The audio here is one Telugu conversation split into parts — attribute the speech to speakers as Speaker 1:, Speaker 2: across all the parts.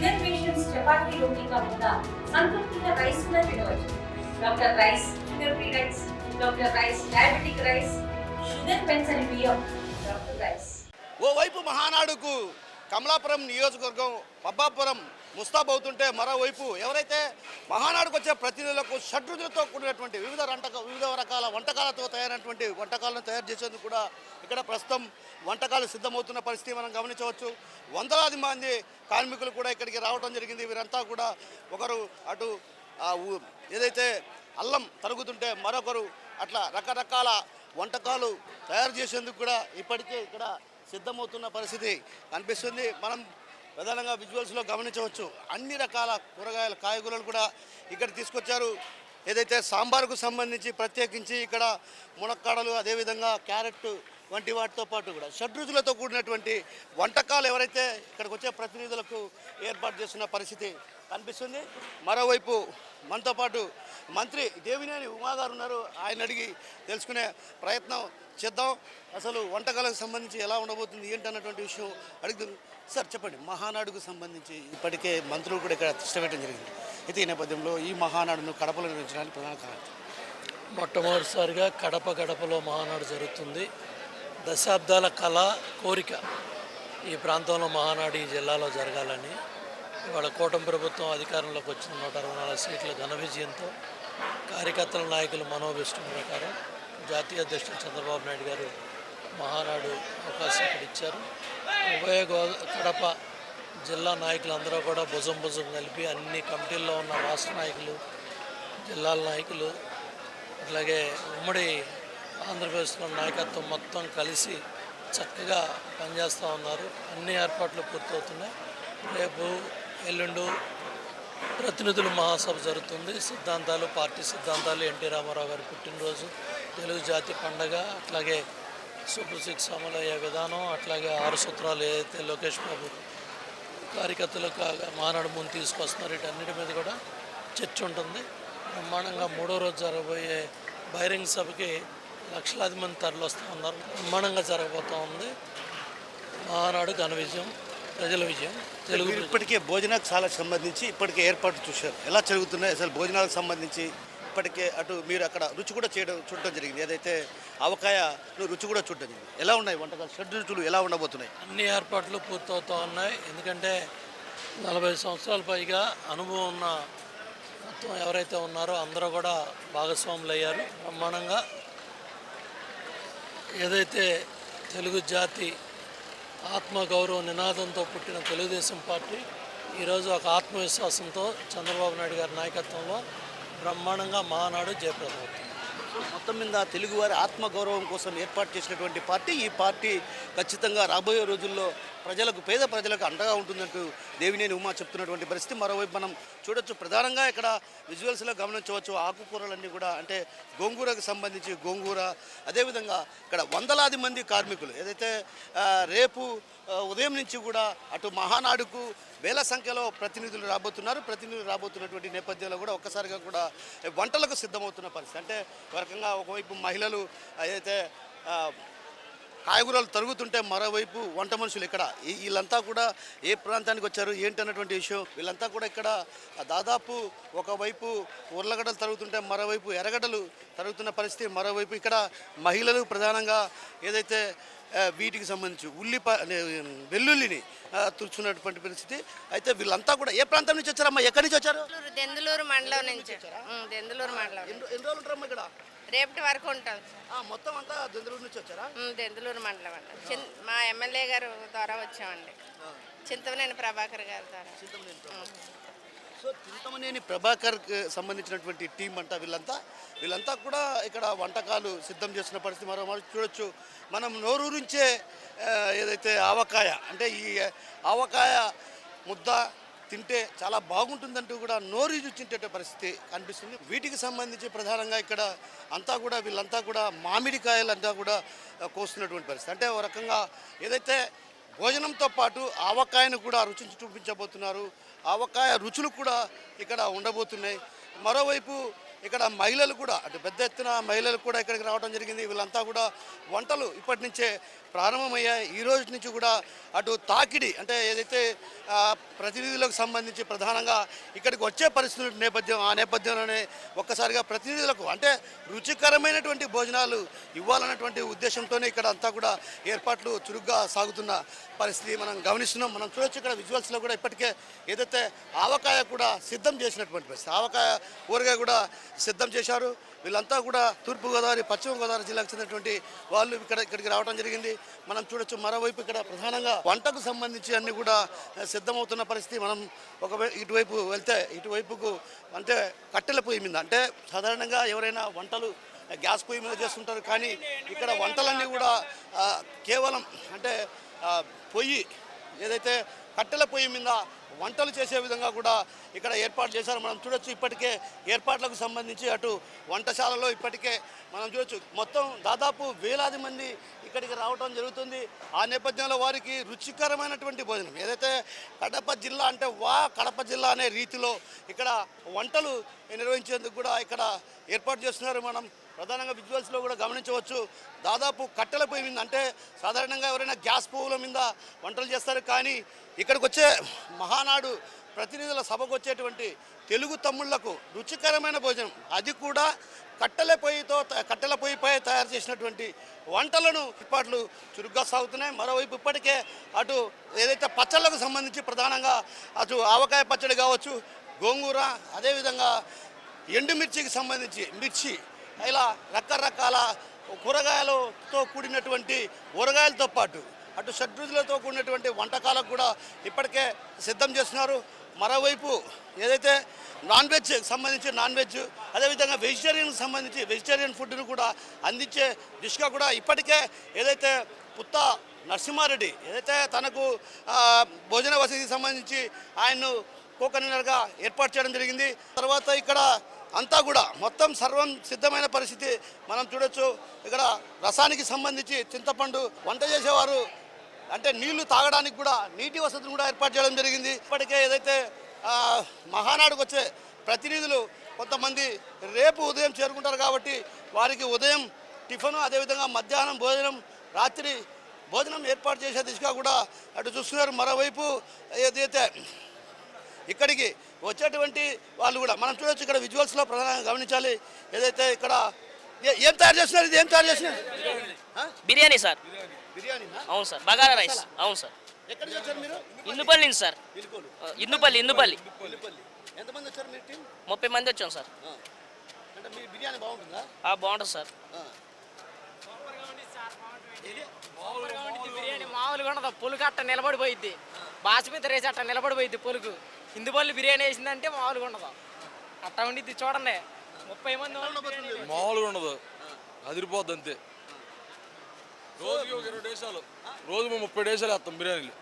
Speaker 1: షుగర్ పేషెంట్స్ చపాతీ రోటీ కాకుండా సంతృప్తిగా రైస్ కూడా తినవచ్చు. Doctor rice, sugar free rice, doctor rice, diabetic rice, sugar పెంచని బియ్యం, డాక్టర్ రైస్.
Speaker 2: ఓవైపు మహానాడుకు కమలాపురం నియోజకవర్గం పబ్బాపురం ముస్తాబవుతుంటే మరోవైపు ఎవరైతే మహానాడుకు వచ్చే ప్రతినిధులకు షడ్రుచులతో కూడినటువంటి వివిధ రకాల వంటకాలతో తయారైనటువంటి వంటకాలను తయారు చేసేందుకు కూడా ఇక్కడ ప్రస్తుతం వంటకాలు సిద్ధమవుతున్న పరిస్థితి మనం గమనించవచ్చు. వందలాది మంది కార్మికులు కూడా ఇక్కడికి రావడం జరిగింది. వీరంతా కూడా ఒకరు అటు ఏదైతే అల్లం తరుగుతుంటే మరొకరు అట్లా రకరకాల వంటకాలు తయారు చేసేందుకు కూడా ఇప్పటికే ఇక్కడ సిద్ధమవుతున్న పరిస్థితి కనిపిస్తుంది. మనం ప్రధానంగా విజువల్స్లో గమనించవచ్చు. అన్ని రకాల కూరగాయలు, కాయగూరలు కూడా ఇక్కడ తీసుకొచ్చారు. ఏదైతే సాంబార్కు సంబంధించి ప్రత్యేకించి ఇక్కడ మునక్కాడలు, అదేవిధంగా క్యారెట్ వంటి వాటితో పాటు కూడా షడ్రుచులతో కూడినటువంటి వంటకాలు ఎవరైతే ఇక్కడికి వచ్చే ప్రతినిధులకు ఏర్పాటు చేస్తున్న పరిస్థితి కనిపిస్తుంది. మరోవైపు మనతో పాటు మంత్రి దేవినేని ఉమా గారు ఉన్నారు. ఆయన అడిగి తెలుసుకునే ప్రయత్నం చేద్దాం. అసలు వంటకాలకు సంబంధించి ఎలా ఉండబోతుంది ఏంటన్నటువంటి విషయం అడుగుతుంది. సార్ చెప్పండి, మహానాడుకు సంబంధించి ఇప్పటికే మంత్రులు కూడా ఇక్కడ తిష్టపెట్టడం జరిగింది. అయితే ఈ నేపథ్యంలో ఈ మహానాడును కడపలో నిర్వహించడానికి ప్రధాన కారణం
Speaker 3: మొట్టమొదటిసారిగా గడపలో మహానాడు జరుగుతుంది. దశాబ్దాల కళ, కోరిక ఈ ప్రాంతంలో మహానాడు ఈ జిల్లాలో జరగాలని ఇవాళ కూటమి ప్రభుత్వం అధికారంలోకి వచ్చిన 164 సీట్ల ఘన విజయంతో కార్యకర్తల నాయకుల మనోభిష్టం ప్రకారం జాతీయ అధ్యక్షుడు చంద్రబాబు నాయుడు గారు మహానాడు అవకాశం ఇక్కడ ఇచ్చారు. ఉభయ కడప జిల్లా నాయకులందరూ కూడా భుజం కలిపి అన్ని కమిటీల్లో ఉన్న రాష్ట్ర నాయకులు, జిల్లాల నాయకులు, అట్లాగే ఉమ్మడి ఆంధ్రప్రదేశ్లో నాయకత్వం మొత్తం కలిసి చక్కగా పనిచేస్తూ ఉన్నారు. అన్ని ఏర్పాట్లు పూర్తవుతున్నాయి. రేపు ఎల్లుండు ప్రతినిధుల మహాసభ జరుగుతుంది. సిద్ధాంతాలు, పార్టీ సిద్ధాంతాలు, ఎన్టీ రామారావు గారి పుట్టినరోజు, తెలుగు జాతి పండగ, అట్లాగే సూపర్ 6 అమలు అయ్యే విధానం, అట్లాగే 6 సూత్రాలు ఏదైతే లోకేష్ బాబు కార్యకర్తలకు మహానాడు ముందు తీసుకొస్తున్నారు, వీటన్నిటి మీద కూడా చర్చ ఉంటుంది. బ్రహ్మాండంగా 3వ రోజు జరగబోయే బహిరంగ సభకి లక్షలాది మంది తరలి వస్తూ ఉన్నారు. బ్రహ్మాండంగా జరగబోతూ ఉంది. మహానాడు ఘన విజయం, ప్రజల విజయం. తెలుగు
Speaker 2: ఇప్పటికే భోజనాలకు సంబంధించి ఇప్పటికే ఏర్పాటు చూశారు. ఎలా జరుగుతున్నాయి అసలు భోజనాలకు సంబంధించి? ఇప్పటికే అటు మీరు అక్కడ రుచి కూడా చూడటం జరిగింది. ఏదైతే ఆవకాయ రుచి కూడా చూడటం జరిగింది. ఎలా ఉన్నాయి వంటకాలు, షడ్రుచులు ఎలా ఉండబోతున్నాయి?
Speaker 3: అన్ని ఏర్పాట్లు పూర్తవుతూ ఉన్నాయి. ఎందుకంటే 40 సంవత్సరాల పైగా అనుభవం ఉన్న మొత్తం ఎవరైతే ఉన్నారో అందరూ కూడా భాగస్వాములు అయ్యారు. బ్రహ్మాండంగా ఏదైతే తెలుగు జాతి ఆత్మగౌరవ నినాదంతో పుట్టిన తెలుగుదేశం పార్టీ ఈరోజు ఒక ఆత్మవిశ్వాసంతో చంద్రబాబు నాయుడు గారి నాయకత్వంలో బ్రహ్మాండంగా మహానాడు జయప్రదమవుతుంది.
Speaker 2: మొత్తం మీద తెలుగువారి ఆత్మగౌరవం కోసం ఏర్పాటు చేసినటువంటి పార్టీ ఈ పార్టీ ఖచ్చితంగా రాబోయే రోజుల్లో పేద ప్రజలకు అండగా ఉంటుందంటూ దేవినేని ఉమా చెప్తున్నటువంటి పరిస్థితి. మరోవైపు మనం చూడొచ్చు, ప్రధానంగా ఇక్కడ విజువల్స్లో గమనించవచ్చు. ఆకుకూరలన్నీ కూడా అంటే గోంగూరకు సంబంధించి గోంగూర, అదేవిధంగా ఇక్కడ వందలాది మంది కార్మికులు ఏదైతే రేపు ఉదయం నుంచి కూడా అటు మహానాడుకు వేల సంఖ్యలో ప్రతినిధులు రాబోతున్నటువంటి నేపథ్యంలో కూడా ఒక్కసారిగా కూడా వంటలకు సిద్ధమవుతున్న పరిస్థితి. అంటే రకంగా ఒకవైపు మహిళలు ఏదైతే కాయగూరలు తరుగుతుంటే మరోవైపు వంట మనుషులు ఇక్కడ వీళ్ళంతా కూడా ఏ ప్రాంతానికి వచ్చారు ఏంటన్నటువంటి విషయం. వీళ్ళంతా కూడా ఇక్కడ దాదాపు ఒకవైపు ఉర్లగడ్డలు తరుగుతుంటే మరోవైపు ఎర్రగడ్డలు తరుగుతున్న పరిస్థితి. మరోవైపు ఇక్కడ మహిళలు ప్రధానంగా ఏదైతే వీటికి సంబంధించి వెల్లుల్లిని తుడుచున్నటువంటి పరిస్థితి. అయితే వీళ్ళంతా కూడా ఏ ప్రాంతం నుంచి వచ్చారమ్మా, ఎక్కడి నుంచి వచ్చారు?
Speaker 4: దెందులూరు మండలం నుంచి. దెందులూరు మండలం.
Speaker 2: ఎన్ని రోజులు ఉంటారమ్మా ఇక్కడ?
Speaker 4: రేపటి వరకు ఉంటాం.
Speaker 2: మొత్తం అంతా దెందులూరు నుంచి వచ్చారా?
Speaker 4: దెందులూరు మండలం అండి. మా ఎమ్మెల్యే గారు ద్వారా వచ్చామండి, చింతమనేని ప్రభాకర్ గారి ద్వారా.
Speaker 2: సో చింతమనేని ప్రభాకర్కి సంబంధించినటువంటి టీం అంట వీళ్ళంతా కూడా ఇక్కడ వంటకాలు సిద్ధం చేస్తున్న పరిస్థితి. మరో చూడొచ్చు మనం నోరూరించే ఏదైతే ఆవకాయ అంటే ఈ ఆవకాయ ముద్ద తింటే చాలా బాగుంటుందంటూ కూడా నోరు రుచించే పరిస్థితి కనిపిస్తుంది. వీటికి సంబంధించి ప్రధానంగా ఇక్కడ వీళ్ళంతా కూడా మామిడికాయలంతా కూడా కోస్తున్నటువంటి పరిస్థితి. అంటే ఒక రకంగా ఏదైతే భోజనంతో పాటు ఆవకాయను కూడా రుచి చూపించబోతున్నారు. ఆవకాయ రుచులు కూడా ఇక్కడ ఉండబోతున్నాయి. మరోవైపు ఇక్కడ మహిళలు కూడా అటు పెద్ద ఎత్తున మహిళలు కూడా ఇక్కడికి రావడం జరిగింది. వీళ్ళంతా కూడా వంటలు ఇప్పటి నుంచే ప్రారంభమయ్యాయి. ఈ రోజు నుంచి కూడా అటు తాకిడి అంటే ఏదైతే ప్రతినిధులకు సంబంధించి ప్రధానంగా ఇక్కడికి వచ్చే పరిస్థితుల నేపథ్యం, ఆ నేపథ్యంలోనే ఒక్కసారిగా ప్రతినిధులకు అంటే రుచికరమైనటువంటి భోజనాలు ఇవ్వాలన్నటువంటి ఉద్దేశంతోనే ఇక్కడ అంతా కూడా ఏర్పాట్లు చురుగ్గా సాగుతున్న పరిస్థితి మనం గమనిస్తున్నాం. మనం చూడొచ్చు ఇక్కడ విజువల్స్లో కూడా ఇప్పటికే ఏదైతే ఆవకాయ కూడా సిద్ధం చేసినటువంటి పరిస్థితి, ఆవకాయ ఊరగాయ కూడా సిద్ధం చేశారు. వీళ్ళంతా కూడా తూర్పుగోదావరి, పశ్చిమ గోదావరి జిల్లాకు చెందినటువంటి వాళ్ళు ఇక్కడికి రావడం జరిగింది. మనం చూడొచ్చు మరోవైపు ఇక్కడ ప్రధానంగా వంటకు సంబంధించి అన్ని కూడా సిద్ధమవుతున్న పరిస్థితి. మనం ఒకవేళ ఇటువైపు వెళ్తే ఇటువైపుకు అంటే కట్టెల పొయ్యి మీద అంటే సాధారణంగా ఎవరైనా వంటలు గ్యాస్ పొయ్యి మీద చేస్తుంటారు, కానీ ఇక్కడ వంటలన్నీ కూడా కేవలం అంటే పొయ్యి ఏదైతే కట్టెల పొయ్యి మీద వంటలు చేసే విధంగా కూడా ఇక్కడ ఏర్పాటు చేశారు. మనం చూడొచ్చు ఇప్పటికే ఏర్పాట్లకు సంబంధించి అటు వంటశాలలో ఇప్పటికే మనం చూడొచ్చు మొత్తం దాదాపు వేలాది మంది ఇక్కడికి రావడం జరుగుతుంది. ఆ నేపథ్యంలో వారికి రుచికరమైనటువంటి భోజనం ఏదైతే కడప జిల్లా అంటే కడప జిల్లా అనే రీతిలో ఇక్కడ వంటలు నిర్వహించేందుకు కూడా ఇక్కడ ఏర్పాటు చేస్తున్నారు. మనం ప్రధానంగా విజువల్స్లో కూడా గమనించవచ్చు. దాదాపు కట్టెల పొయ్యి మీద అంటే సాధారణంగా ఎవరైనా గ్యాస్ పువ్వుల మీద వంటలు చేస్తారు, కానీ ఇక్కడికి వచ్చే మహానాడు ప్రతినిధుల సభకు వచ్చేటువంటి తెలుగు తమ్ముళ్లకు రుచికరమైన భోజనం, అది కూడా కట్టెల పొయ్యిపై తయారు చేసినటువంటి వంటలను ఏర్పాట్లు చురుగ్గా సాగుతున్నాయి. మరోవైపు ఇప్పటికే అటు ఏదైతే పచ్చళ్ళకు సంబంధించి ప్రధానంగా అటు ఆవకాయ పచ్చడి కావచ్చు, గోంగూర, అదేవిధంగా ఎండుమిర్చికి సంబంధించి మిర్చి, ఇలా రకరకాల కూరగాయలతో కూడినటువంటి ఊరగాయలతో పాటు అటు షడ్రుచులతో కూడినటువంటి వంటకాలకు కూడా ఇప్పటికే సిద్ధం చేస్తున్నారు. మరోవైపు ఏదైతే నాన్ వెజ్ సంబంధించి నాన్ వెజ్, అదేవిధంగా వెజిటేరియన్కి సంబంధించి వెజిటేరియన్ ఫుడ్ను కూడా అందించే దిశగా కూడా ఇప్పటికే ఏదైతే పుత్త నరసింహారెడ్డి ఏదైతే తనకు భోజన వసతికి సంబంధించి ఆయన్ను కో-కన్వీనర్గా ఏర్పాటు చేయడం జరిగింది. తర్వాత ఇక్కడ అంతా కూడా మొత్తం సర్వం సిద్ధమైన పరిస్థితి మనం చూడొచ్చు. ఇక్కడ రసానికి సంబంధించి చింతపండు, వంట చేసేవారు అంటే నీళ్లు తాగడానికి కూడా నీటి వసతిని కూడా ఏర్పాటు చేయడం జరిగింది. ఇప్పటికే ఏదైతే మహానాడుకు వచ్చే ప్రతినిధులు కొంతమంది రేపు ఉదయం చేరుకుంటారు కాబట్టి వారికి ఉదయం టిఫను, అదేవిధంగా మధ్యాహ్నం భోజనం, రాత్రి భోజనం ఏర్పాటు చేసే దిశగా కూడా అటు చూస్తున్నారు. మరోవైపు ఏదైతే ఇక్కడికి వచ్చేటువంటి వాళ్ళు కూడా మనం చూడొచ్చు. ఇక్కడ విజువల్స్లో ప్రధానంగా గమనించాలి. ఏదైతే ఇక్కడ ఏం తయారు చేస్తున్నారు, ఇది ఏం తయారు చేస్తున్నారు?
Speaker 5: బిర్యానీ సార్.
Speaker 2: బిర్యానీ?
Speaker 5: అవును సార్. బగారా రైస్. అవును సార్.
Speaker 2: ఎక్కడ వచ్చారు మీరు?
Speaker 5: ఇందుపల్లి సార్. ఇందుపల్లి.
Speaker 2: ఎంతమంది వచ్చారు మీరు టీం?
Speaker 5: 30 మంది వచ్చాం సార్.
Speaker 2: అంటే మీ బిర్యానీ బాగుంటుందా?
Speaker 5: బాగుంటుంది సార్.
Speaker 6: బిర్యానీ మామూలుగా ఉండదు. పులుగు అట్ట నిలబడిపోయింది, బాస్మతి రైస్ అట్ట నిలబడిపోయింది పులుగు. ఇందుపల్లి బిర్యానీ వేసిందంటే మామూలుగా ఉండదు, అట్ట ఉండిద్ది. చూడండి 30 మంది
Speaker 7: మామూలుగా ఉండదు, అదిరిపోద్ది అంతే. రోజుకి ఒక 20 డేసాలు, రోజు 30 డేసాలు వేస్తాం బిర్యానీలు.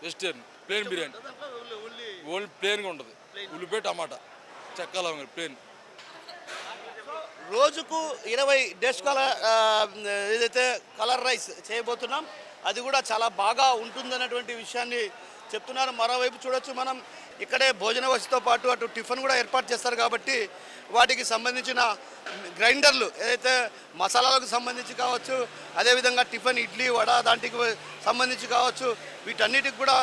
Speaker 7: వెజిటేరియన్ ప్లేన్ బిర్యానీ, ఓన్లీ ప్లేన్గా ఉంటుంది. ఉల్లిపాయ, టమాటా, చెక్క లవంగా ప్లేన్.
Speaker 2: రోజుకు 20 డేస్ ఏదైతే కలర్ రైస్ చేయబోతున్నాం, అది కూడా చాలా బాగా ఉంటుందన్నటువంటి విషయాన్ని చెప్తున్నారు. మరోవైపు చూడొచ్చు మనం ఇక్కడే భోజన వసతితో పాటు అటు టిఫిన్ కూడా ఏర్పాటు చేస్తారు కాబట్టి వాటికి సంబంధించిన గ్రైండర్లు ఏదైతే మసాలాలకు సంబంధించి కావచ్చు, అదేవిధంగా టిఫిన్ ఇడ్లీ వడ దాంటికి సంబంధించి కావచ్చు, వీటన్నిటికి కూడా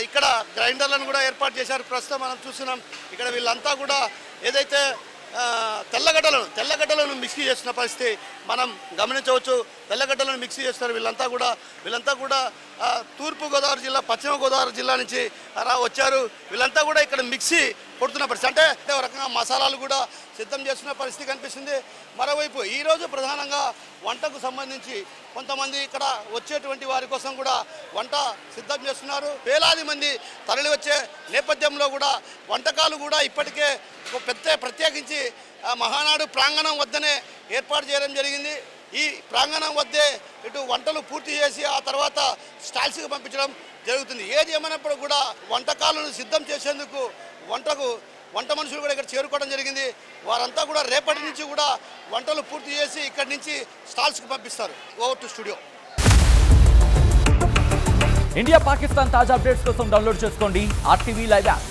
Speaker 2: ఇక్కడ గ్రైండర్లను కూడా ఏర్పాటు చేశారు. ప్రస్తుతం మనం చూస్తున్నాం ఇక్కడ వీళ్ళంతా కూడా ఏదైతే తెల్లగడ్డలను మిక్సీ చేస్తున్న పరిస్థితి మనం గమనించవచ్చు. తెల్లగడ్డలను మిక్సీ చేస్తున్నారు వీళ్ళంతా కూడా తూర్పుగోదావరి జిల్లా, పశ్చిమ గోదావరి జిల్లా నుంచి వచ్చారు. వీళ్ళంతా కూడా ఇక్కడ మిక్సీ కొడుతున్న పరిస్థితి అంటే ఒక రకంగా మసాలాలు కూడా సిద్ధం చేస్తున్న పరిస్థితి కనిపిస్తుంది. మరోవైపు ఈరోజు ప్రధానంగా వంటకు సంబంధించి కొంతమంది ఇక్కడ వచ్చేటువంటి వారి కోసం కూడా వంట సిద్ధం చేస్తున్నారు. వేలాది మంది తరలి వచ్చే నేపథ్యంలో కూడా వంటకాలు కూడా ఇప్పటికే ప్రత్యేకించి మహానాడు ప్రాంగణం వద్దనే ఏర్పాటు చేయడం జరిగింది. ఈ ప్రాంగణం వద్దే ఇటు వంటలు పూర్తి చేసి ఆ తర్వాత స్టాల్స్కి పంపించడం జరుగుతుంది. ఏది ఏమైనప్పుడు కూడా వంటకాలను సిద్ధం చేసేందుకు వంట మనుషులు కూడా ఇక్కడ చేరుకోవడం జరిగింది. వారంతా కూడా రేపటి నుంచి కూడా వంటలు పూర్తి చేసి ఇక్కడి నుంచి స్టాల్స్కి పంపిస్తారు. Over to studio.
Speaker 8: India Pakistan తాజా అప్డేట్స్ కోసం డౌన్లోడ్ చేసుకోండి RTV లైవ్ యాప్.